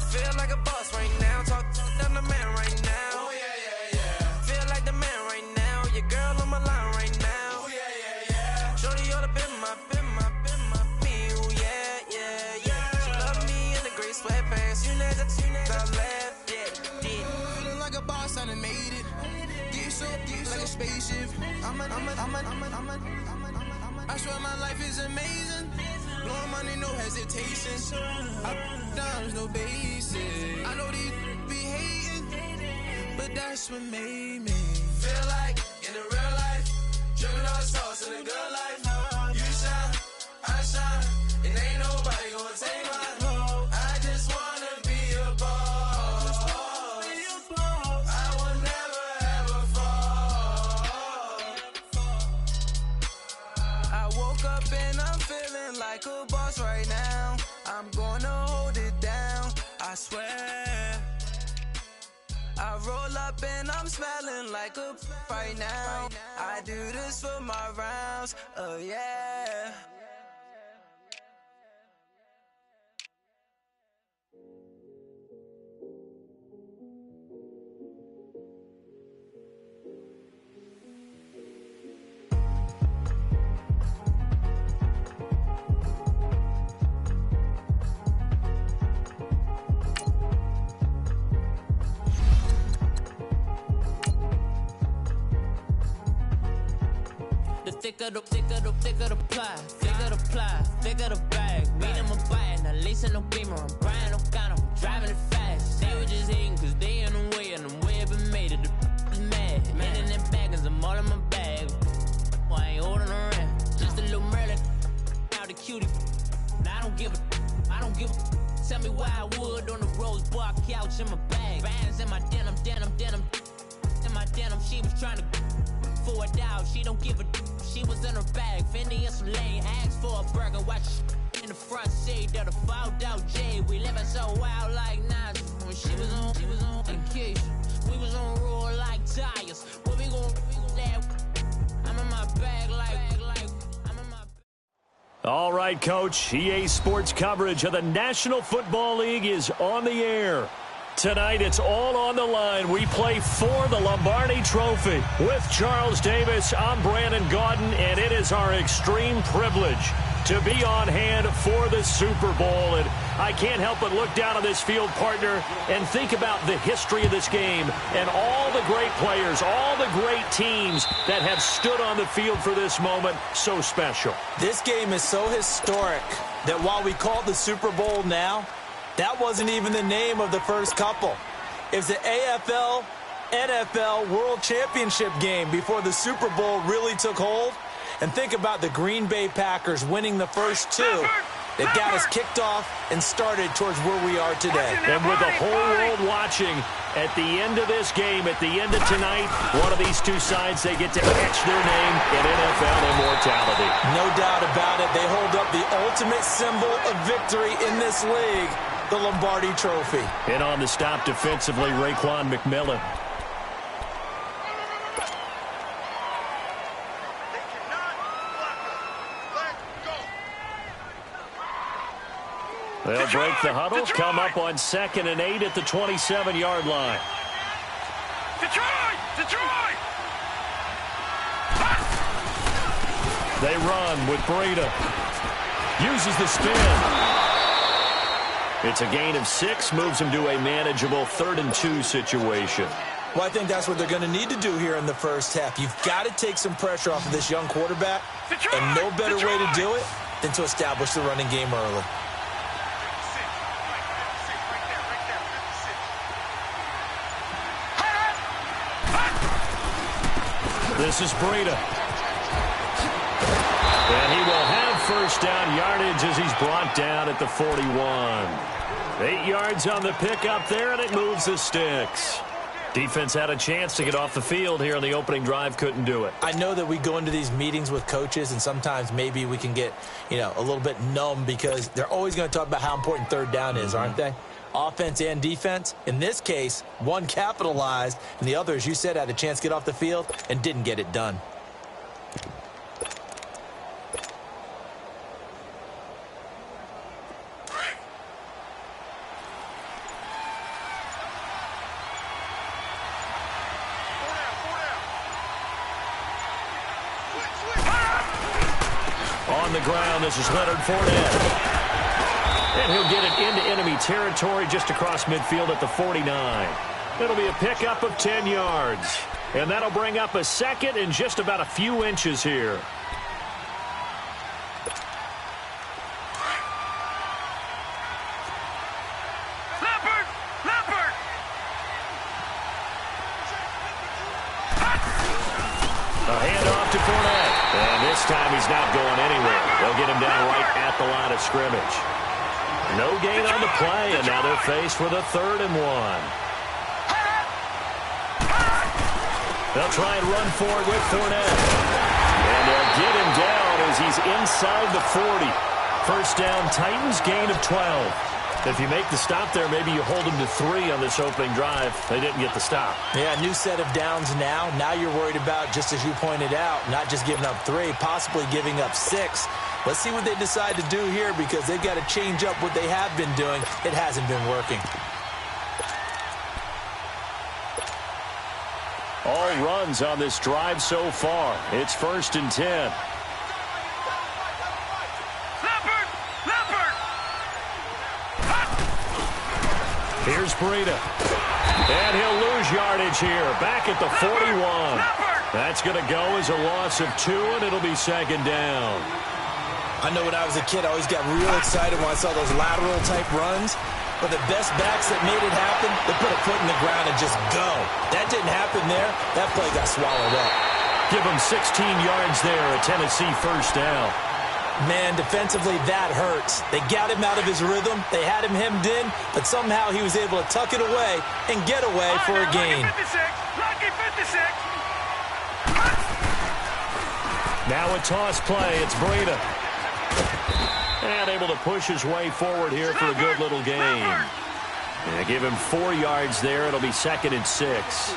Feel like a boss right now. Talk to the man right now. Oh, yeah. Feel like the man right now. Your girl on my line right now. Oh, yeah. Shorty all up in my, me. Oh, yeah. She love me in the gray sweatpants. You never left. Yeah. Feeling like a boss, I done made it. Get so like a spaceship. I swear my life is amazing. Blowing money, no hesitation. Down, no basic. I know these be hating, but that's what made me feel like in the real life. Dripping all sauce in the good life. You shine, I shine, and ain't nobody gonna take my role. I just wanna be a boss. I will never ever fall. I woke up and I'm feeling like a boss right now. I'm gonna hold it down, I swear. I roll up and I'm smelling like a right now. I do this for my rounds, oh yeah. Thicker the pie, thicker the bag. Meet him a bite, now lacing no beamer. I'm Brian O'Connor, I'm driving it fast. They were just hating cause they in the way, and the way I've been made it, the is mad. Man in them baggins, I'm all in my bag. I ain't holding around, just a little Merlin, out the cutie. Now I don't give a, tell me why I would on the rose bar couch in my bag. Bands in my denim. In my denim, she was trying to for a doubt, she don't give a. She was in her bag, Fendi and some lane, asked for a burger, watch in the front seat of the fouled out J. We living so wild like Nas. When she was on vacation, we was on roll like tires. What we gon' that? I'm in my bag like I'm in my. All right, Coach. EA Sports coverage of the National Football League is on the air. Tonight, it's all on the line. We play for the Lombardi Trophy. With Charles Davis, I'm Brandon Gaudin, and it is our extreme privilege to be on hand for the Super Bowl. And I can't help but look down on this field, partner, and think about the history of this game and all the great players, all the great teams that have stood on the field for this moment. So special. This game is so historic that while we call it the Super Bowl now, that wasn't even the name of the first couple. It was the AFL, NFL World Championship game before the Super Bowl really took hold. And think about the Green Bay Packers winning the first two that got us kicked off and started towards where we are today. And with the whole world watching, at the end of this game, at the end of tonight, one of these two sides, they get to etch their name in NFL immortality. No doubt about it. They hold up the ultimate symbol of victory in this league, the Lombardi Trophy. And on the stop defensively, Raekwon McMillan. They'll break the huddle, come up on 2nd and 8 at the 27-yard line. Detroit! They run with Breida. Uses the spin. It's a gain of 6, moves them to a manageable 3rd and 2 situation. Well, I think that's what they're going to need to do here in the first half. You've got to take some pressure off of this young quarterback, and no better way to do it than to establish the running game early. This is Breida. And he will have first down yardage as he's brought down at the 41. 8 yards on the pickup there, and it moves the sticks. Defense had a chance to get off the field here on the opening drive, couldn't do it. I know that we go into these meetings with coaches, and sometimes maybe we can get, a little bit numb because they're always going to talk about how important 3rd down is, aren't they? Offense and defense. In this case, one capitalized, and the other, as you said, had a chance to get off the field and didn't get it done. the ground. This is Leonard Fournette. And he'll get it into enemy territory just across midfield at the 49. It'll be a pickup of 10 yards. And that'll bring up a second and just about a few inches here. This time he's not going anywhere. They'll get him down right at the line of scrimmage. No gain on the play, and now they're faced with a 3rd and 1. They'll try and run for it with Fournette. And they'll get him down as he's inside the 40. First down, Titans, gain of 12. If you make the stop there, maybe you hold them to 3 on this opening drive. They didn't get the stop. Yeah, new set of downs now. Now you're worried about, just as you pointed out, not just giving up 3, possibly giving up 6. Let's see what they decide to do here because they've got to change up what they have been doing. It hasn't been working. All runs on this drive so far. It's 1st and 10. Here's Breida. And he'll lose yardage here. Back at the 41. That's going to go as a loss of 2, and it'll be 2nd down. I know when I was a kid, I always got real excited when I saw those lateral-type runs. But the best backs that made it happen, they put a foot in the ground and just go. That didn't happen there. That play got swallowed up. Give him 16 yards there, a Tennessee 1st down. Man, defensively, that hurts. They got him out of his rhythm. They had him hemmed in, but somehow he was able to tuck it away and get away for a gain. Lucky 56. Now a toss play. It's Breida. And able to push his way forward here for a good little gain. Yeah, give him 4 yards there. It'll be 2nd and 6.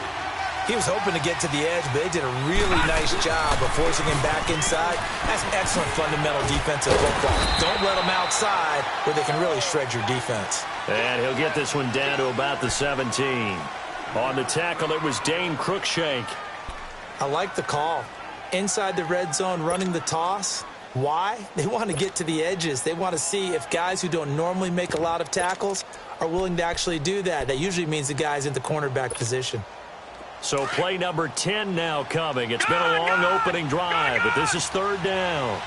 He was hoping to get to the edge, but they did a really nice job of forcing him back inside. That's excellent fundamental defensive football. Don't let him outside where they can really shred your defense. And he'll get this one down to about the 17. On the tackle, it was Dane Cruikshank. I like the call. Inside the red zone, running the toss. Why? They want to get to the edges. They want to see if guys who don't normally make a lot of tackles are willing to actually do that. That usually means the guy's in the cornerback position. So play number 10 now coming. It's been a long opening drive, but this is 3rd down.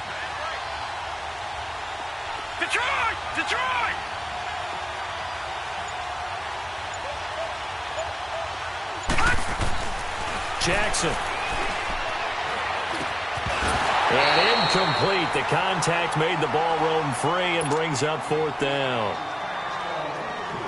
Detroit! Detroit! Jackson. And incomplete. The contact made the ball roam free and brings up 4th down.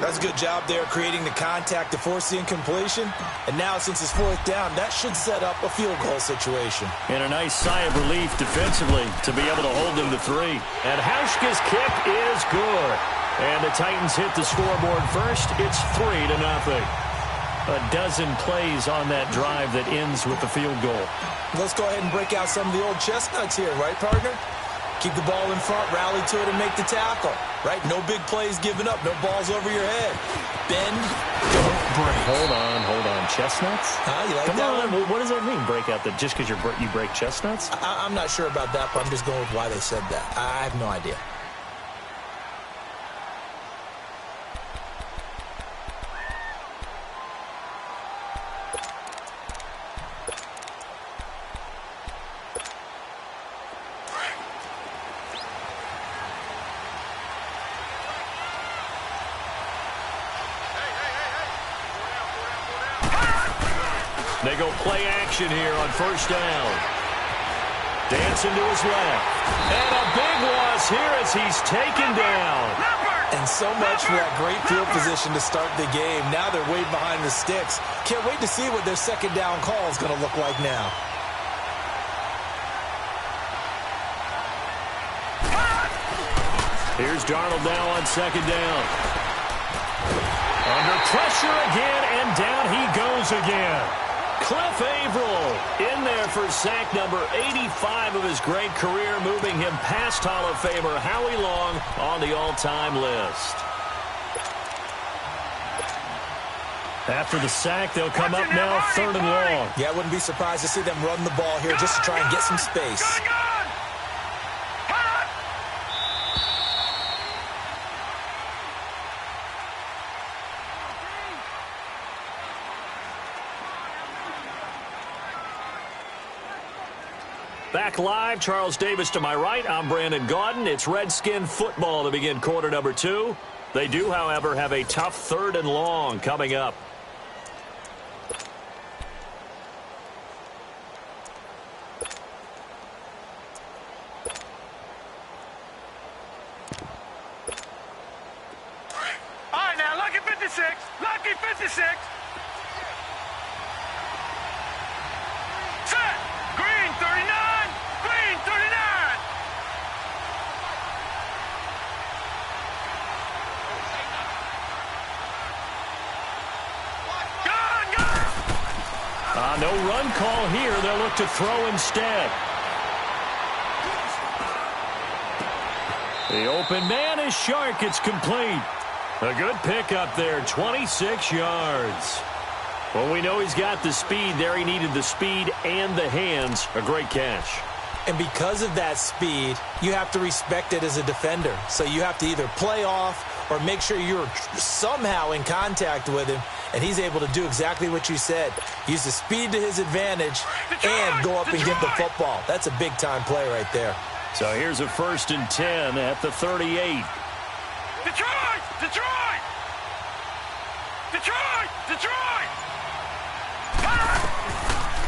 That's a good job there creating the contact to force the incompletion. And now since it's 4th down, that should set up a field goal situation. And a nice sigh of relief defensively to be able to hold them to 3. And Hauschka's kick is good. And the Titans hit the scoreboard first. It's 3-0. A dozen plays on that drive that ends with the field goal. Let's go ahead and break out some of the old chestnuts here, right, partner? Keep the ball in front, rally to it, and make the tackle. Right? No big plays given up. No balls over your head. Bend, don't break. Hold on. Chestnuts? You like Come that on. one? What does that mean, break out? That just because you break chestnuts? I'm not sure about that, but I'm just going with why they said that. I have no idea. They go play action here on 1st down. Dancing to his left. And a big loss here as he's taken down. And so much for that great field position to start the game. Now they're way behind the sticks. Can't wait to see what their 2nd down call is going to look like now. Here's Darnold now on 2nd down. Under pressure again, and down he goes again. Cliff Averill in there for sack number 85 of his great career, moving him past Hall of Famer Howie Long on the all-time list. After the sack, they'll come up now 3rd and long. Yeah, I wouldn't be surprised to see them run the ball here just to try and get some space. Back live, Charles Davis to my right. I'm Brandon Gaudin. It's Redskin football to begin quarter number 2. They do, however, have a tough 3rd and long coming up. All right, now, lucky 56. Lucky 56. Set. Green 39. Green 39. No run call here. They'll look to throw instead. The open man is Shark. It's complete. A good pickup there, 26 yards. Well, we know he's got the speed there. He needed the speed and the hands. A great catch. And because of that speed, you have to respect it as a defender. So you have to either play off or make sure you're somehow in contact with him, and he's able to do exactly what you said. Use the speed to his advantage and go up and get the football. That's a big-time play right there. So here's a 1st and 10 at the 38. Detroit! Detroit! Detroit! Detroit!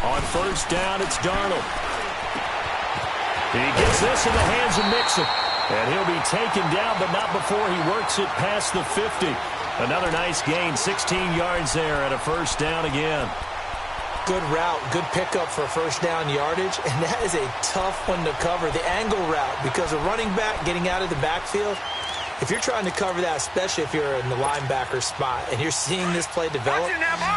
On 1st down, it's Darnold. He gets this in the hands of Mixon. And he'll be taken down, but not before he works it past the 50. Another nice gain, 16 yards there and a 1st down again. Good route, good pickup for 1st down yardage, and that is a tough one to cover, the angle route, because a running back getting out of the backfield, if you're trying to cover that, especially if you're in the linebacker spot and you're seeing this play develop,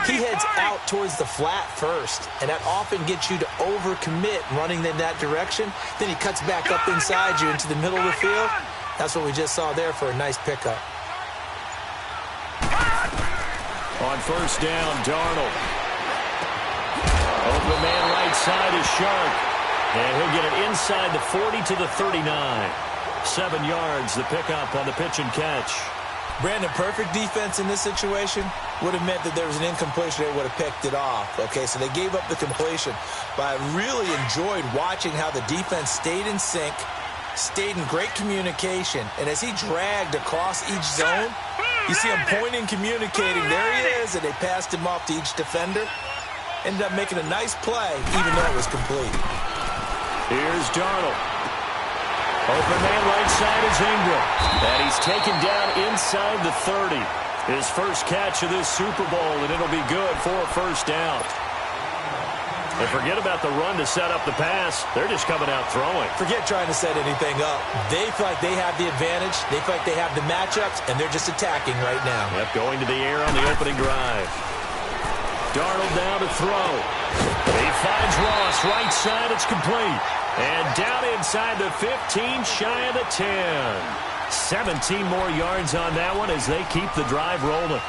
he heads out towards the flat first, and that often gets you to overcommit running in that direction. Then he cuts back up inside you into the middle of the field. That's what we just saw there for a nice pickup. On 1st down, Darnold. Open man right side is Shark. And he'll get it inside the 40 to the 39. 7 yards, the pickup on the pitch and catch. Brandon, perfect defense in this situation would have meant that there was an incompletion. They would have picked it off. Okay, so they gave up the completion. But I really enjoyed watching how the defense stayed in sync, stayed in great communication. And as he dragged across each zone, you see him pointing, communicating. There he is, and they passed him off to each defender. Ended up making a nice play, even though it was complete. Here's Darnold. Open man right side is Ingram. And he's taken down inside the 30. His first catch of this Super Bowl, and it'll be good for a 1st down. And forget about the run to set up the pass. They're just coming out throwing. Forget trying to set anything up. They feel like they have the advantage. They feel like they have the matchups, and they're just attacking right now. Yep, going to the air on the opening drive. Darnold down to throw. He finds Ross. Right side, it's complete. And down inside the 15, shy of the 10. 17 more yards on that one as they keep the drive rolling.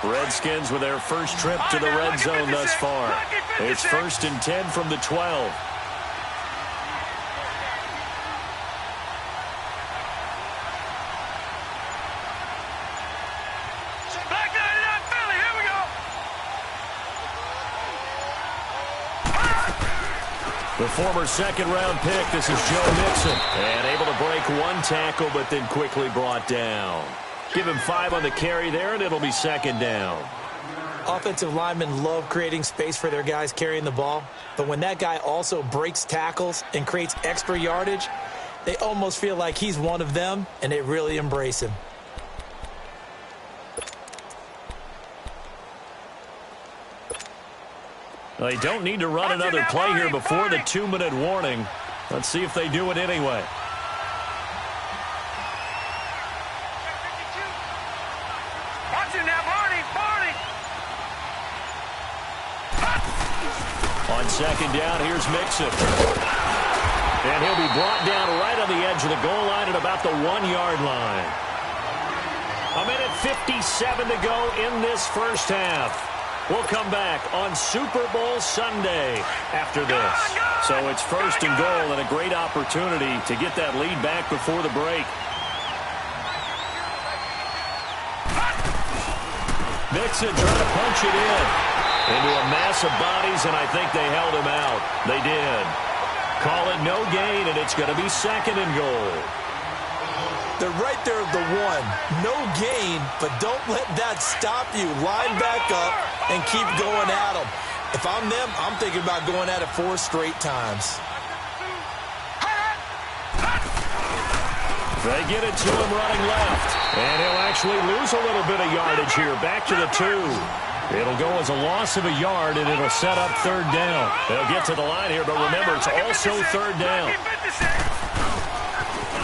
Redskins with their first trip to the red zone thus far. It's 1st and 10 from the 12. The former 2nd-round pick, this is Joe Mixon. And able to break one tackle, but then quickly brought down. Give him 5 on the carry there, and it'll be 2nd down. Offensive linemen love creating space for their guys carrying the ball. But when that guy also breaks tackles and creates extra yardage, they almost feel like he's one of them, and they really embrace him. They don't need to run another play here before the 2-minute warning. Let's see if they do it anyway. On 2nd down, here's Mixon. And he'll be brought down right on the edge of the goal line at about the 1-yard line. 1:57 to go in this first half. We'll come back on Super Bowl Sunday after this. So it's 1st and goal and a great opportunity to get that lead back before the break. Mixon trying to punch it in. into a mass of bodies, and I think they held him out. They did. Call it no gain, and it's going to be 2nd and goal. They're right there at the 1. No gain, but don't let that stop you. Line back up and keep going at them. If I'm them, I'm thinking about going at it 4 straight times. They get it to him running left. And he'll actually lose a little bit of yardage here. Back to the 2. It'll go as a loss of a yard, and it'll set up 3rd down. They'll get to the line here, but remember, it's also 3rd down.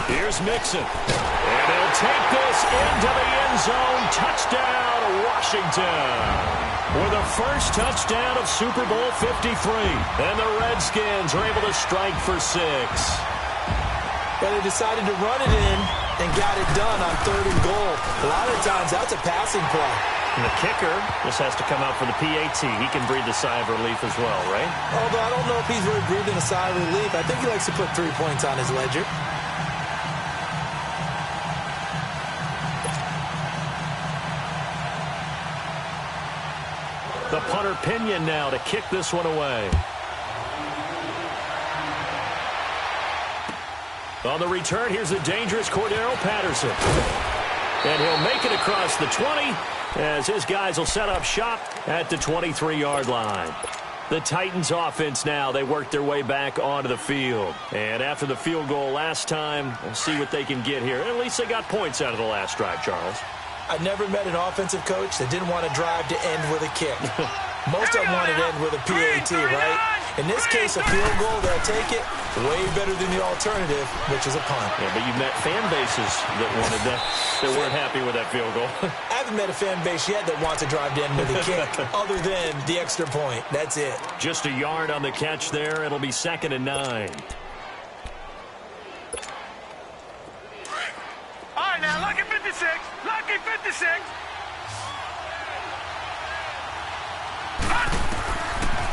Here's Mixon. And he'll take this into the end zone. Touchdown, Washington. With the first touchdown of Super Bowl 53. And the Redskins are able to strike for 6. But they decided to run it in and got it done on 3rd and goal. A lot of times, that's a passing play. And the kicker just has to come out for the PAT. He can breathe a sigh of relief as well, right? Although I don't know if he's really breathing a sigh of relief. I think he likes to put 3 points on his ledger. The punter Pinion now to kick this one away. On the return, here's the dangerous Cordero Patterson. And he'll make it across the 20 as his guys will set up shop at the 23-yard line. The Titans offense now, they work their way back onto the field. And after the field goal last time, we'll see what they can get here. At least they got points out of the last drive, Charles. I never met an offensive coach that didn't want to drive to end with a kick. Most of them wanted to end with a PAT, right? In this case, a field goal, they'll take it. Way better than the alternative, which is a punt. Yeah, but you've met fan bases that wanted that, that weren't happy with that field goal. I haven't met a fan base yet that wants to drive to end with a kick, other than the extra point. That's it. Just a yard on the catch there. It'll be 2nd and 9. All right, now, lucky 56. Lucky 56.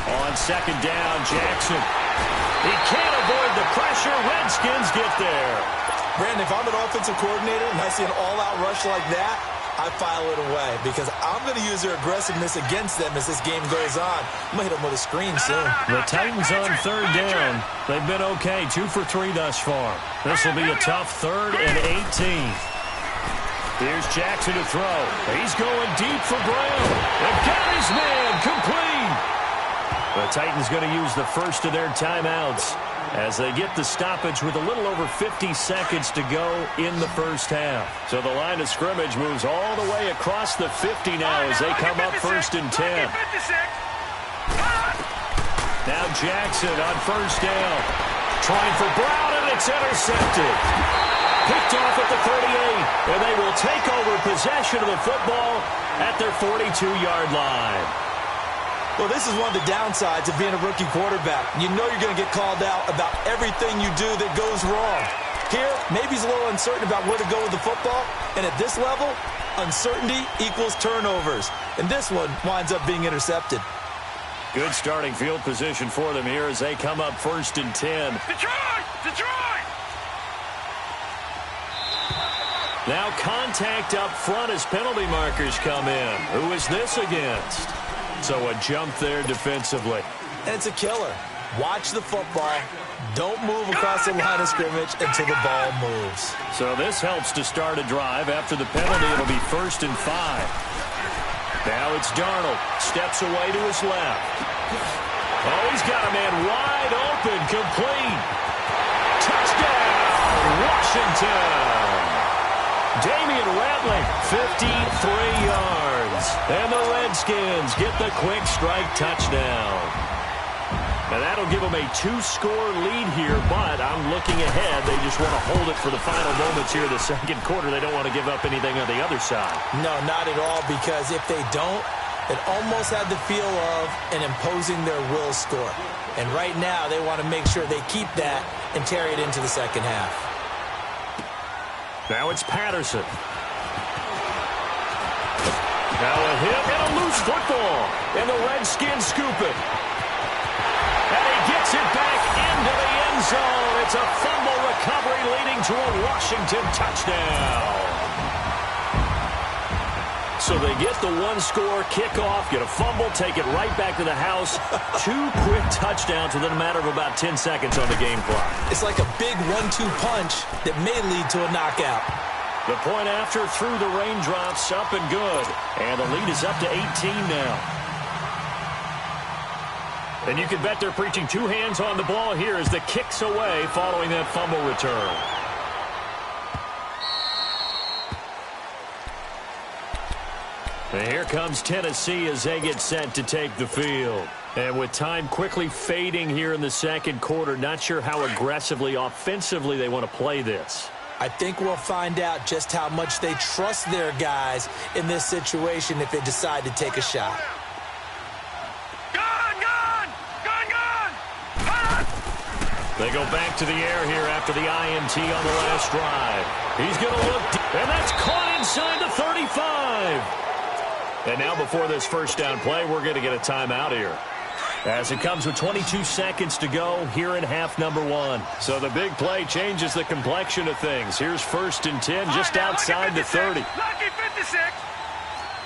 On 2nd down, Jackson. He can't avoid the pressure. Redskins get there. Brandon, if I'm an offensive coordinator and I see an all-out rush like that, I file it away because I'm going to use their aggressiveness against them as this game goes on. I'm going to hit them with a screen soon. The Titans on 3rd down. They've been okay, 2 for 3 thus far. This will be a tough 3rd and 18. Here's Jackson to throw. He's going deep for Brown. And got his man complete. The Titans going to use the first of their timeouts as they get the stoppage with a little over 50 seconds to go in the first half. So the line of scrimmage moves all the way across the 50 now as they come up 1st and 10. Now Jackson on 1st down. Trying for Brown, and it's intercepted. Picked off at the 38, and they will take over possession of the football at their 42-yard line. Well, this is one of the downsides of being a rookie quarterback. You know you're going to get called out about everything you do that goes wrong. Here, maybe he's a little uncertain about where to go with the football, and at this level, uncertainty equals turnovers. And this one winds up being intercepted. Good starting field position for them here as they come up 1st and 10. Detroit! Detroit! Now contact up front as penalty markers come in. Who is this against? So a jump there defensively. And it's a killer. Watch the football. Don't move across the line of scrimmage until the ball moves. So this helps to start a drive. After the penalty, it'll be 1st and 5. Now it's Darnold. Steps away to his left. Oh, he's got a man wide open. Complete. Touchdown, Washington. Damian Rattling, 53 yards. And the Redskins get the quick strike touchdown. And that'll give them a 2-score lead here, but I'm looking ahead. They just want to hold it for the final moments here of the 2nd quarter. They don't want to give up anything on the other side. No, not at all, because if they don't, it almost had the feel of an imposing their will score. And right now, they want to make sure they keep that and carry it into the 2nd half. Now it's Patterson. Now a hit and a loose football. And the Redskins scoop it. And he gets it back into the end zone. It's a fumble recovery leading to a Washington touchdown. So they get the one-score kickoff, get a fumble, take it right back to the house. 2 quick touchdowns within a matter of about 10 seconds on the game clock. It's like a big 1-2 punch that may lead to a knockout. The point after through the raindrops, up and good. And the lead is up to 18 now. And you can bet they're preaching 2 hands on the ball here as the kick's away following that fumble return. And here comes Tennessee as they get set to take the field. And with time quickly fading here in the second quarter, not sure how aggressively, offensively they want to play this. I think we'll find out just how much they trust their guys in this situation if they decide to take a shot. They go back to the air here after the INT on the last drive. He's going to look deep, and that's caught inside the 35. And now before this first down play, we're going to get a timeout here. As it comes with 22 seconds to go here in half number 1. So the big play changes the complexion of things. Here's 1st and 10 just outside the 30. Lucky 56.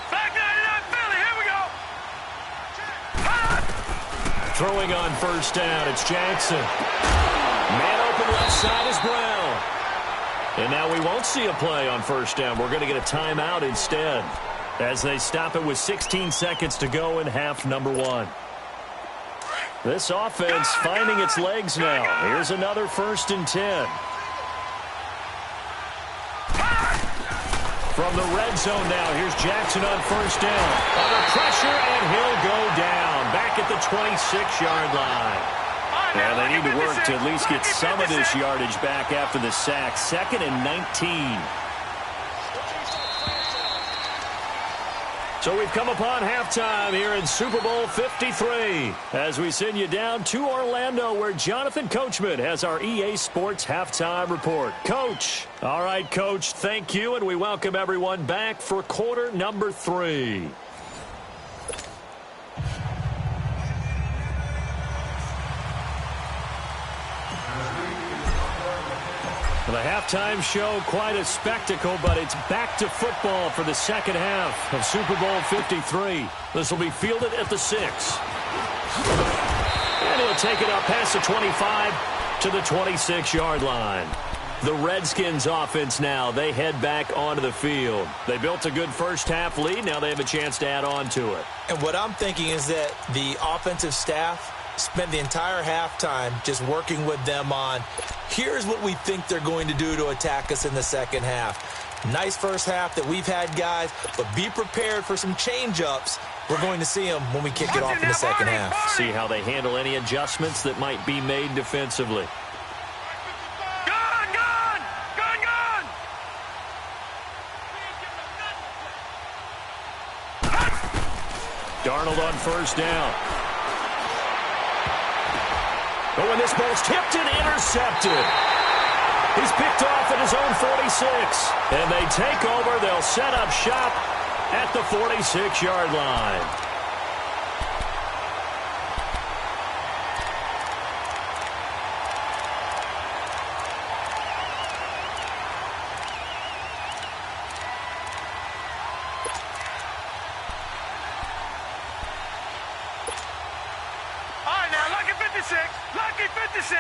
Back 99 Philly. Here we go. Throwing on 1st down, it's Jackson. Man open left side is Brown. And now we won't see a play on 1st down. We're going to get a timeout instead as they stop it with 16 seconds to go in half number 1. This offense finding its legs now. Here's another 1st and 10. From the red zone now, here's Jackson on 1st down. Under pressure, and he'll go down. Back at the 26-yard line. Yeah, they need to work to at least get some of this yardage back after the sack. 2nd and 19. So we've come upon halftime here in Super Bowl 53 as we send you down to Orlando where Jonathan Coachman has our EA Sports Halftime Report. Coach. All right, Coach, thank you, and we welcome everyone back for quarter number 3. The halftime show, quite a spectacle, but it's back to football for the second half of Super Bowl 53. This will be fielded at the 6. And he'll take it up past the 25 to the 26-yard line. The Redskins offense now, they head back onto the field. They built a good first half lead. Now they have a chance to add on to it. And what I'm thinking is that the offensive staff spent the entire halftime just working with them on, here's what we think they're going to do to attack us in the second half. Nice first half that we've had, guys, but be prepared for some change-ups. We're going to see them when we kick it off in the second half. See how they handle any adjustments that might be made defensively. Darnold on 1st down. But when this ball's tipped and intercepted, he's picked off at his own 46. And they take over. They'll set up shop at the 46-yard line. Lucky 56.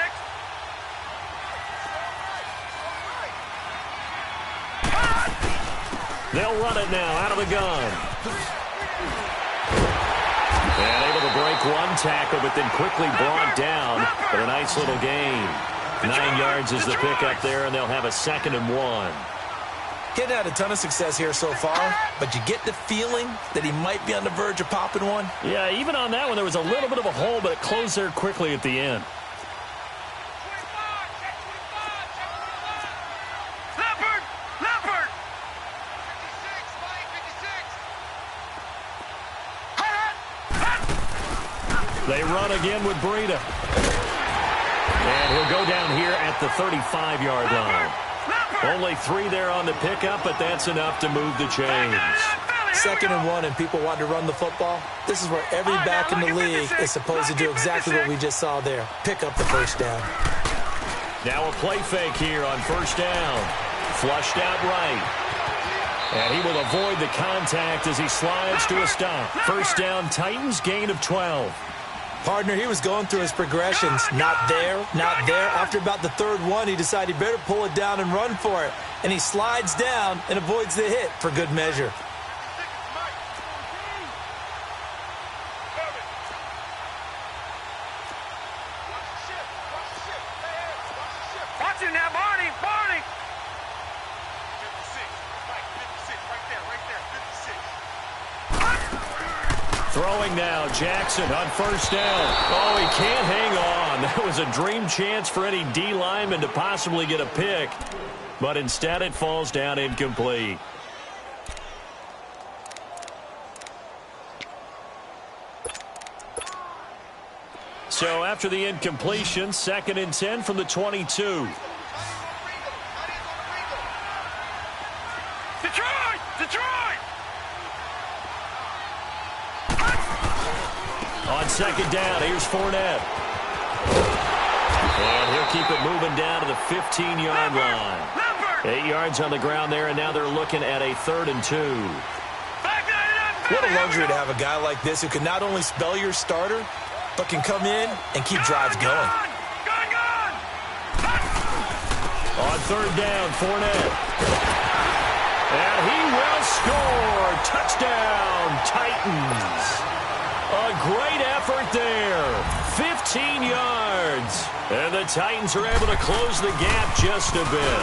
They'll run it now out of the gun. And able to break one tackle, but then quickly brought down for a nice little gain. 9 yards is the pickup there, and they'll have a 2nd and 1. Getting had a ton of success here so far, but you get the feeling that he might be on the verge of popping one. Yeah, even on that one, there was a little bit of a hole, but it closed there quickly at the end. They run again with Breida. And he'll go down here at the 35-yard line. Only 3 there on the pickup, but that's enough to move the chains. 2nd and 1, and people want to run the football. This is where every back in the league is supposed to do exactly what we just saw there. Pick up the first down. Now a play fake here on 1st down. Flushed out right. And he will avoid the contact as he slides to a stop. First down, Titans, gain of 12. Partner, he was going through his progressions. Not there, not there. After about the third one, he decided he better pull it down and run for it. And he slides down and avoids the hit for good measure. Watch it now, Barney, Barney. Throwing now, Jackson on first down. Oh, he can't hang on. That was a dream chance for any D lineman to possibly get a pick. But instead it falls down incomplete. So after the incompletion, 2nd and 10 from the 22. Detroit! Detroit! On 2nd down, here's Fournette. And he'll keep it moving down to the 15-yard line. 8 yards on the ground there, and now they're looking at a 3rd and 2. What a luxury to have a guy like this who can not only spell your starter, but can come in and keep drives going. On 3rd down, Fournette. And he will score. Touchdown, Titans. A great effort there. 15 yards. And the Titans are able to close the gap just a bit.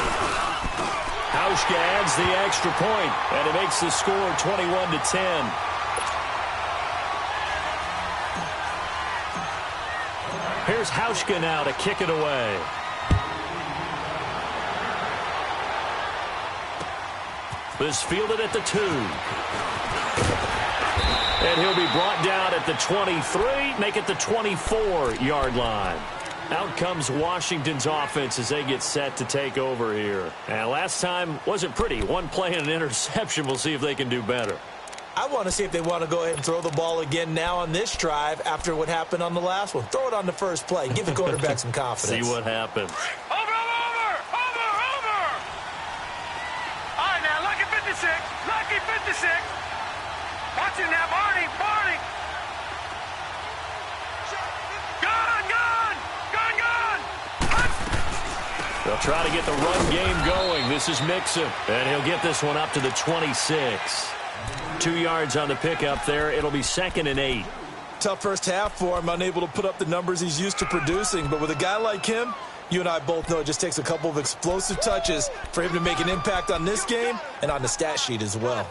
Hauschka adds the extra point, and it makes the score 21-10. Here's Hauschka now to kick it away. This fielded at the 2. And he'll be brought down at the 23, make it the 24-yard line. Out comes Washington's offense as they get set to take over here. And last time wasn't pretty. One play and an interception. We'll see if they can do better. I want to see if they want to go ahead and throw the ball again now on this drive after what happened on the last one. Throw it on the first play. Give the quarterback some confidence. See what happens. Over! All right, now, lucky 56. Lucky 56. Watch it now, Barney. They'll try to get the run game going. This is Mixon, and he'll get this one up to the 26. 2 yards on the pickup there. It'll be 2nd and 8. Tough first half for him, unable to put up the numbers he's used to producing. But with a guy like him, you and I both know it just takes a couple of explosive touches for him to make an impact on this game and on the stat sheet as well.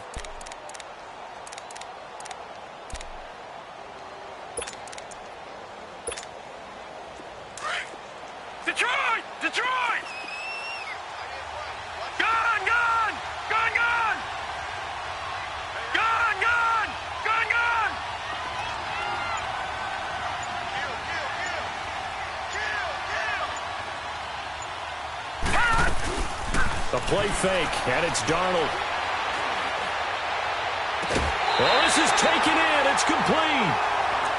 Detroit! Gone! The play fake, and it's Darnold. Oh, this is taken in. It's complete.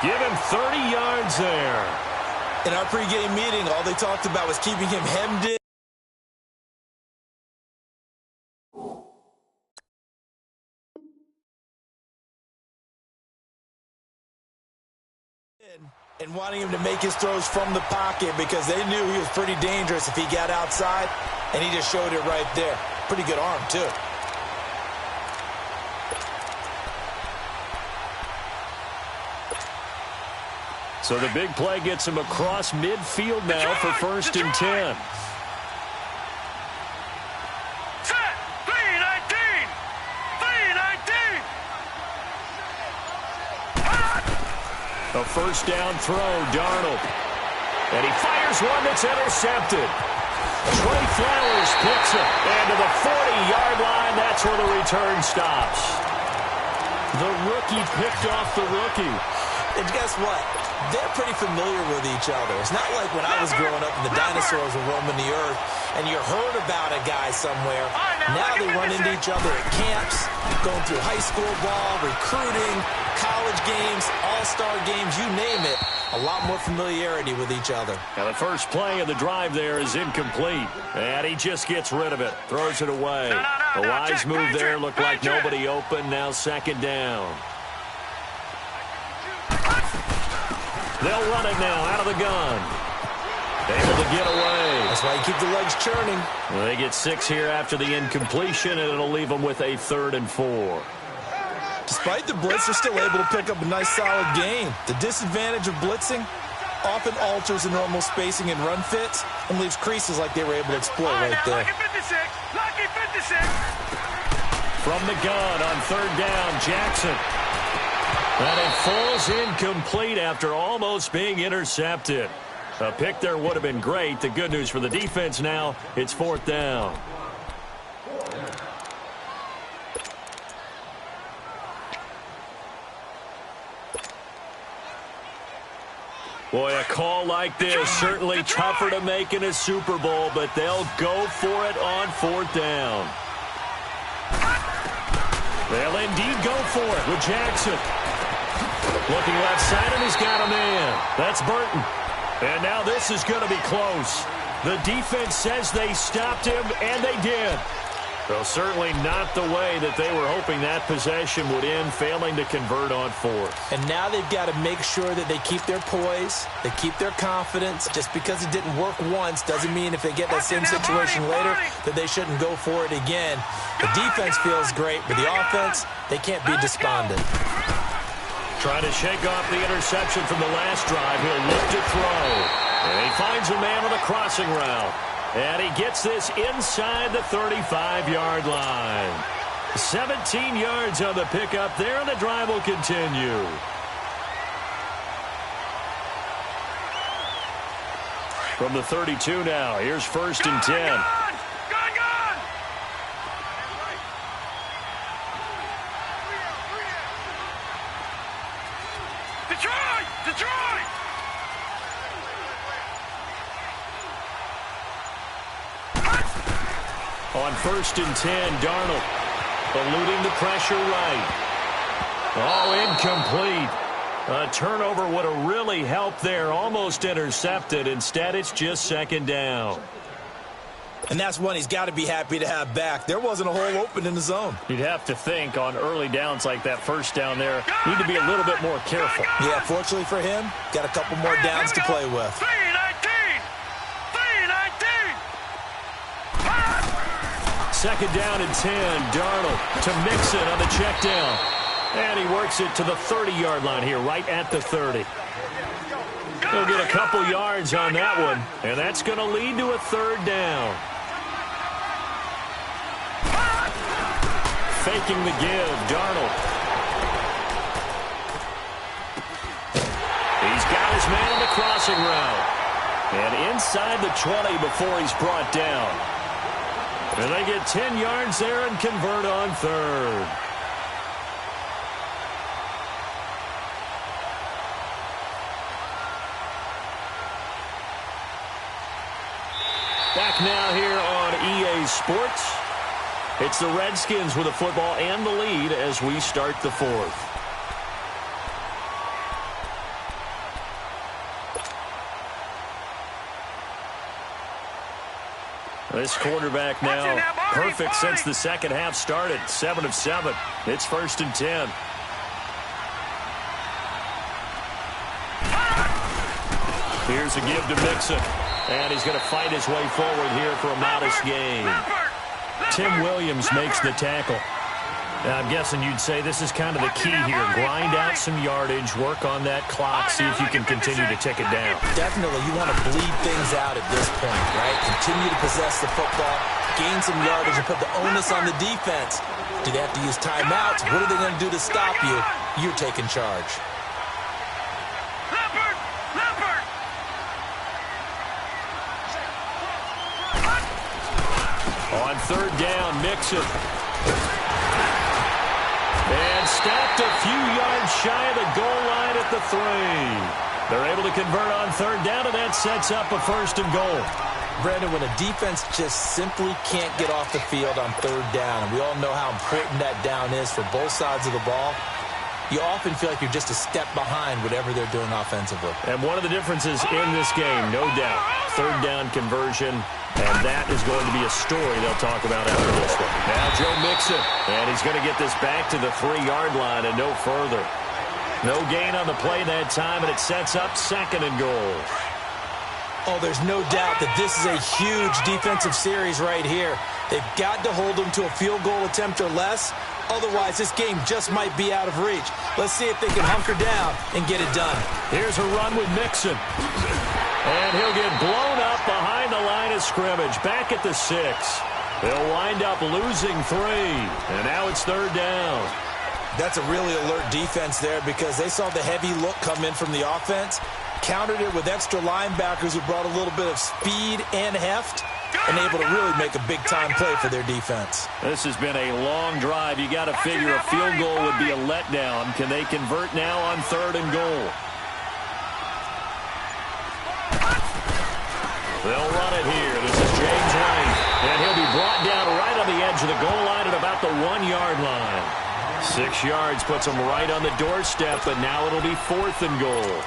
Give him 30 yards there. In our pregame meeting, all they talked about was keeping him hemmed in. And wanting him to make his throws from the pocket because they knew he was pretty dangerous if he got outside, and he just showed it right there. Pretty good arm, too. So the big play gets him across midfield now for 1st and 10. Set! 319! 319! A first down throw, Darnold. And he fires one that's intercepted. Trey Flowers picks it. And to the 40-yard line, that's where the return stops. The rookie picked off the rookie. And guess what? They're pretty familiar with each other. It's not like when I was growing up and the dinosaurs were roaming the earth and you heard about a guy somewhere. Now they run into each other at camps, going through high school ball, recruiting, college games, all-star games, you name it. A lot more familiarity with each other. Now the first play of the drive there is incomplete. And he just gets rid of it. Throws it away. No. A wise move there. Looked like nobody open. Now second down. They'll run it now out of the gun. Able to get away. That's why you keep the legs churning. Well, they get 6 here after the incompletion, and it'll leave them with a 3rd and 4. Despite the blitz, they're still able to pick up a nice solid gain. The disadvantage of blitzing often alters the normal spacing and run fits and leaves creases like they were able to exploit right there. Lucky 56. Lucky 56. From the gun on 3rd down, Jackson. And it falls incomplete after almost being intercepted. A pick there would have been great. The good news for the defense now, it's 4th down. Boy, a call like this, certainly tougher to make in a Super Bowl, but they'll go for it on 4th down. They'll indeed go for it with Jackson. Looking left side, and he's got a man. That's Burton. And now this is going to be close. The defense says they stopped him, and they did. Well, certainly not the way that they were hoping that possession would end, failing to convert on 4th. And now they've got to make sure that they keep their poise, they keep their confidence. Just because it didn't work once doesn't mean if they get that same situation later that they shouldn't go for it again. The defense feels great, but the offense, they can't be despondent. Trying to shake off the interception from the last drive. He'll look to throw. And he finds a man on the crossing route. And he gets this inside the 35-yard line. 17 yards on the pickup there, and the drive will continue. From the 32 now, here's 1st and 10. On 1st and 10, Darnold eluding the pressure right. Oh, incomplete. A turnover would have really helped there. Almost intercepted. Instead, it's just 2nd down. And that's one he's got to be happy to have back. There wasn't a hole open in the zone. You'd have to think on early downs like that 1st down there, need to be a little bit more careful. Yeah, fortunately for him, got a couple more downs to play with. 2nd down and 10. Darnold to Mixon on the check down. And he works it to the 30-yard line here, right at the 30. He'll get a couple yards on that one, and that's going to lead to a 3rd down. Faking the give, Darnold. He's got his man on the crossing route. And inside the 20 before he's brought down. And they get 10 yards there and convert on 3rd. Back now here on EA Sports. It's the Redskins with the football and the lead as we start the 4th. This quarterback now perfect since the second half started. 7 of 7. It's 1st and 10. Here's a give to Mixon. And he's going to fight his way forward here for a modest gain. Tim Williams makes the tackle. I'm guessing you'd say this is kind of the key here. Grind out some yardage, work on that clock, see if you can continue to tick it down. Definitely, you want to bleed things out at this point, right? Continue to possess the football, gain some yardage, and put the onus on the defense. Do they have to use timeouts? What are they going to do to stop you? You're taking charge. On 3rd down, Mixon. And stopped a few yards shy of the goal line at the 3. They're able to convert on 3rd down, and that sets up a 1st and goal. Brandon, when a defense just simply can't get off the field on 3rd down, and we all know how important that down is for both sides of the ball, you often feel like you're just a step behind whatever they're doing offensively. And one of the differences in this game, no doubt, third down conversion, and that is going to be a story they'll talk about after this one. Now Joe Mixon, and he's going to get this back to the 3-yard line and no further. No gain on the play that time, and it sets up 2nd and goal. Oh, there's no doubt that this is a huge defensive series right here. They've got to hold them to a field goal attempt or less. Otherwise, this game just might be out of reach. Let's see if they can hunker down and get it done. Here's a run with Mixon. And he'll get blown up behind the line of scrimmage. Back at the 6. They'll wind up losing 3. And now it's 3rd down. That's a really alert defense there because they saw the heavy look come in from the offense, countered it with extra linebackers who brought a little bit of speed and heft, and able to really make a big-time play for their defense. This has been a long drive. You got to figure a field goal would be a letdown. Can they convert now on 3rd and goal? They'll run it here. This is James White, and he'll be brought down right on the edge of the goal line at about the 1-yard line. 6 yards puts them right on the doorstep, but now it'll be 4th and goal.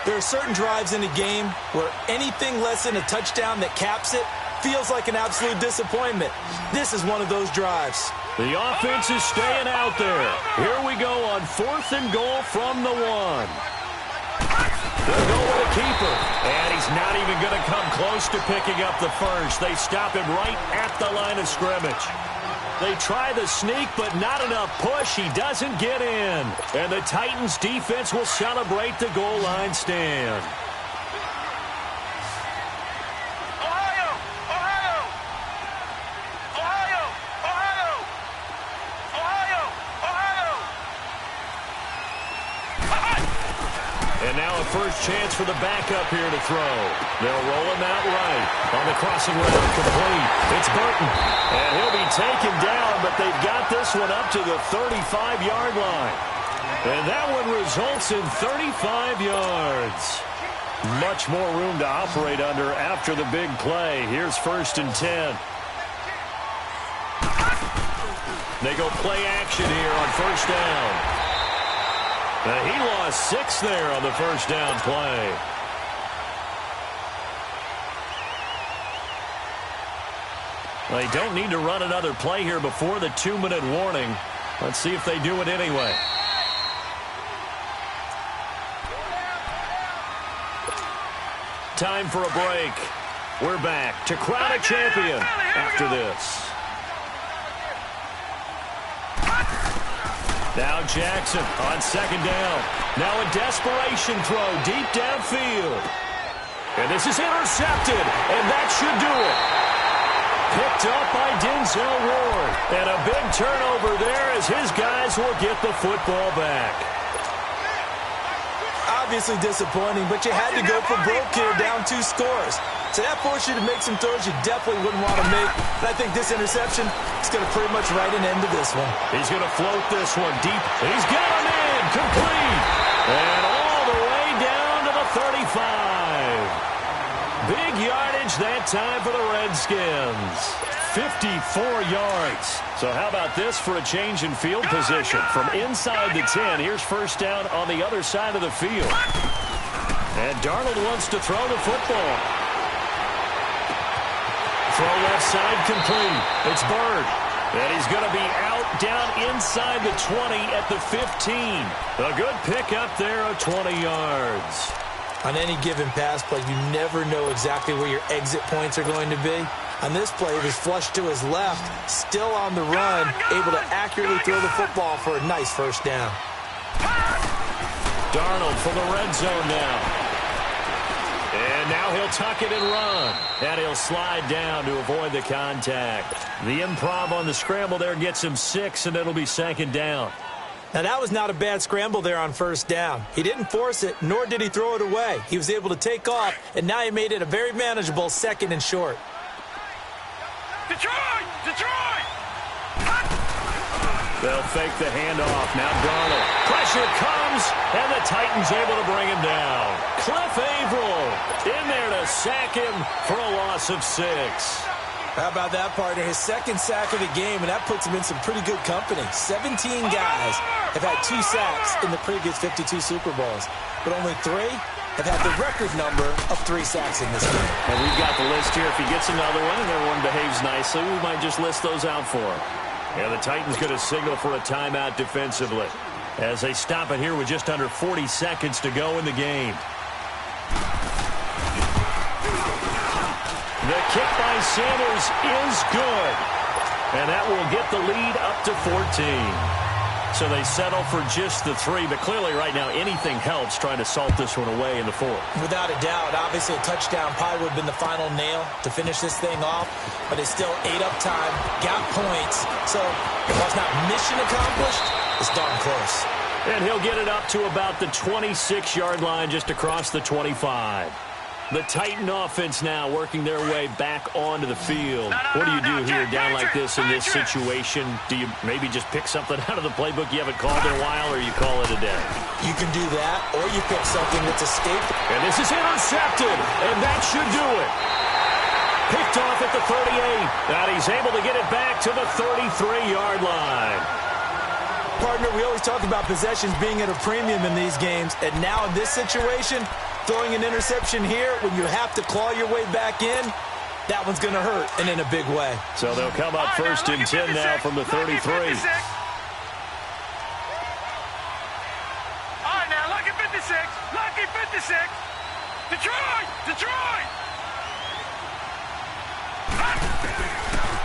There are certain drives in a game where anything less than a touchdown that caps it feels like an absolute disappointment. This is one of those drives. The offense is staying out there. Here we go on 4th and goal from the 1. They'll go with a keeper, and he's not even going to come close to picking up the first. They stop him right at the line of scrimmage. They try the sneak, but not enough push. He doesn't get in. And the Titans defense will celebrate the goal line stand. Ohio! Ohio! Ohio! Ohio! Ohio! Ohio! And now a first chance for the backup here to throw. They'll roll him out right. On the crossing route, complete. It's Burton. And he'll be taken down, but they've got this one up to the 35-yard line. And that one results in 35 yards. Much more room to operate under after the big play. Here's 1st and 10. They go play action here on 1st down. He lost 6 there on the 1st down play. They don't need to run another play here before the 2-minute warning. Let's see if they do it anyway. Time for a break. We're back to crown a champion after this. Now Jackson on 2nd down. Now a desperation throw deep downfield. And this is intercepted, and that should do it. Picked up by Denzel Ward. And a big turnover there as his guys will get the football back. Obviously disappointing, but you had to go for broke here, down 2 scores. So that forced you to make some throws you definitely wouldn't want to make. But I think this interception is going to pretty much write an end to this one. He's going to float this one deep. He's got him in. Complete. And all the way down to the 35. Big yardage that time for the Redskins. 54 yards. So how about this for a change in field position? From inside the 10, here's 1st down on the other side of the field. And Darnold wants to throw the football. Throw left side complete. It's Bird. And he's going to be out down inside the 20 at the 15. A good pickup there of 20 yards. On any given pass play, you never know exactly where your exit points are going to be. On this play, it was flushed to his left, still on the run, able to accurately throw the football for a nice 1st down. Darnold for the red zone now. And now he'll tuck it and run. And he'll slide down to avoid the contact. The improv on the scramble there gets him 6, and it'll be 2nd down. Now, that was not a bad scramble there on 1st down. He didn't force it, nor did he throw it away. He was able to take off, and now he made it a very manageable 2nd and short. Detroit! Detroit! They'll fake the handoff. Now Darnold. Pressure comes, and the Titans able to bring him down. Cliff Averill in there to sack him for a loss of 6. How about that, partner? His second sack of the game, and that puts him in some pretty good company. 17 guys have had 2 sacks in the previous 52 Super Bowls, but only 3 have had the record number of 3 sacks in this game. And we've got the list here. If he gets another one and everyone behaves nicely, we might just list those out for him. Yeah, the Titans going to signal for a timeout defensively as they stop it here with just under 40 seconds to go in the game. The kick by Sanders is good. And that will get the lead up to 14. So they settle for just the 3. But clearly right now anything helps trying to salt this one away in the 4th. Without a doubt. Obviously a touchdown probably would have been the final nail to finish this thing off. But it's still 8 up time. Got points. So while it's not mission accomplished, it's darn close. And he'll get it up to about the 26-yard line just across the 25. The Titan offense now working their way back onto the field. What do you do here down like this in this situation? Do you maybe just pick something out of the playbook you haven't called in a while, or you call it a day? You can do that, or you pick something that's escaped. And this is intercepted, and that should do it. Picked off at the 38, and he's able to get it back to the 33-yard line. Partner, we always talk about possessions being at a premium in these games, and now in this situation, throwing an interception here when you have to claw your way back in, that one's going to hurt, and in a big way. So they'll come up first and 10 now from the 33. All right, now, lucky 56. Lucky 56. Detroit! Detroit!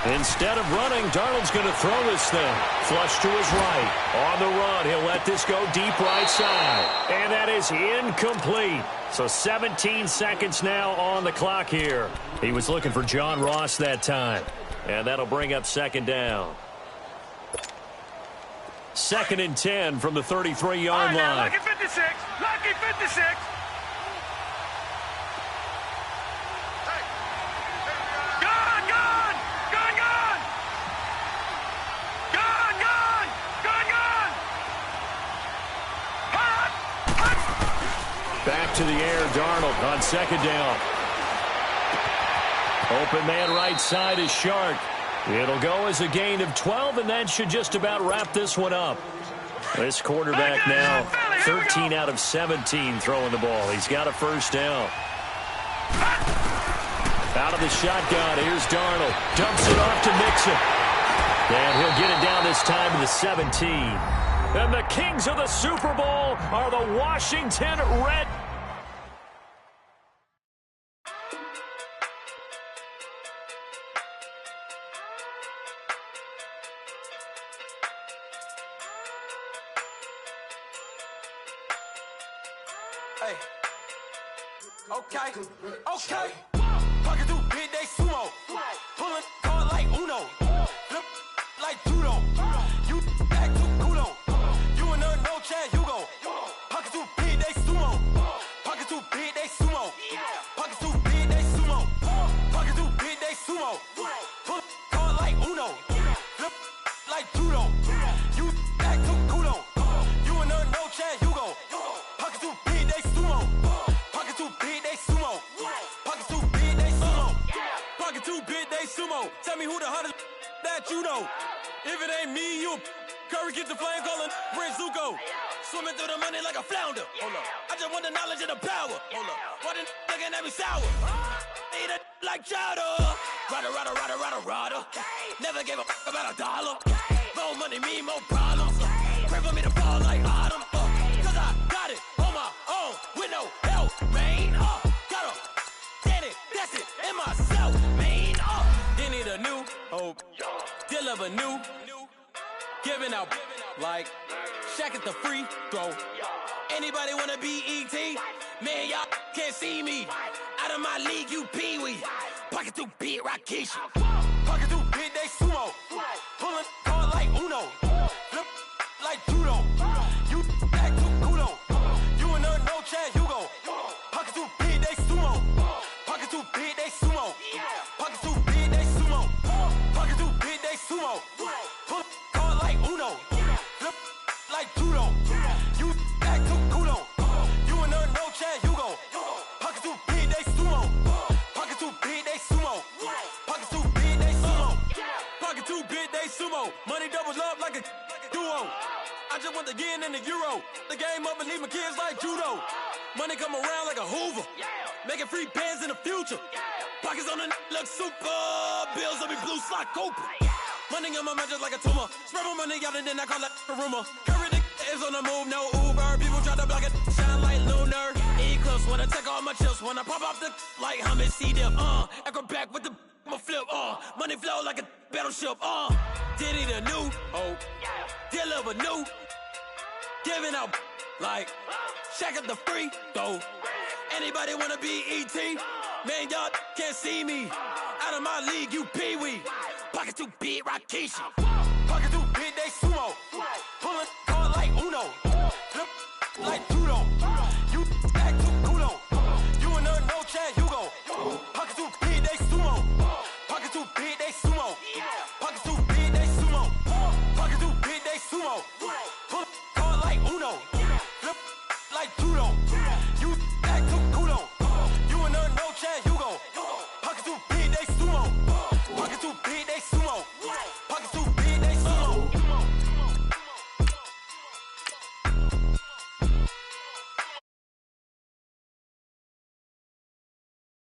Instead of running, Darnold's going to throw this thing. Flush to his right. On the run, he'll let this go deep right side. And that is incomplete. So 17 seconds now on the clock here. He was looking for John Ross that time. And that'll bring up second down. 2nd and 10 from the 33-yard line. Lucky 56. Lucky 56. Back to the air, Darnold on second down. Open man right side is Shark. It'll go as a gain of 12, and that should just about wrap this one up. This quarterback now 13 out of 17 throwing the ball. He's got a first down. Out of the shotgun, here's Darnold. Dumps it off to Mixon. And he'll get it down this time to the 17. And the kings of the Super Bowl are the Washington Red. Hey. Okay. Pocket through big day sumo. Pulling card like Uno. Flip like judo. You back to Kudo. You and her no chance, you go. Pocket through big day sumo. Pocket through big day sumo. Pocket through big day sumo. Pocket through big day sumo. Pull card like Uno. Flip like judo. You back to Kudo. You and her no chance, you go. Pocket through big day sumo. Pocket through big day sumo. Pocket through big day sumo. Pocket through big day sumo. Tell me who the hottest that you know. If it ain't me, you Curry get the flame calling Prince Zuko. Swimming through the money like a flounder. Hold up. I just want the knowledge and the power. Hold up. Why the looking at me sour? Eat it like chowder. Rada. Never gave a about $1. More money, me, more problems. Pray for me to fall like autumn. Cause I got it on my own with no help, man. Gotta get it, that's it, in myself, man. They need a new hope. Deliver new. Giving out like Shaq at the free throw. Anybody wanna be ET? Man, y'all can't see me. Out of my league, you pee-wee. Pocket through beat Rakishi. Pocket through big day sumo. Pulling card like Uno. Flip like judo. You back to Kudo. You and her no chance, you go. Pocket through big day sumo. Pocket through big day sumo. Pocket through big day sumo. Pocket through big day sumo. Pull card like Uno. Flip like judo. You back to Kudo. You and her no chance, you go. Pocket through big day sumo. Pocket through big day sumo. Pocket through big day 2-0. Money doubles up like a duo. I just want the yen and the euro. The game up and leave my kids like judo. Money come around like a Hoover. Making free bands in the future. Pockets on the look super. Bills on me blue slot Cooper. Money on my mind just like a tumor. Spread my money out and then I call that a rumor. Curry the is on the move, no Uber. People try to block it, shine like lunar. Eclipse when I take all my chips. When I pop off the like hummus, see them. Echo back with the flip. Money flow like a battleship. Diddy the new. Deliver new. Giving out like check out the free throw. Anybody wanna be ET? Man, y'all can't see me. Out of my league, you pee-wee. Pocket too big, Rakishi.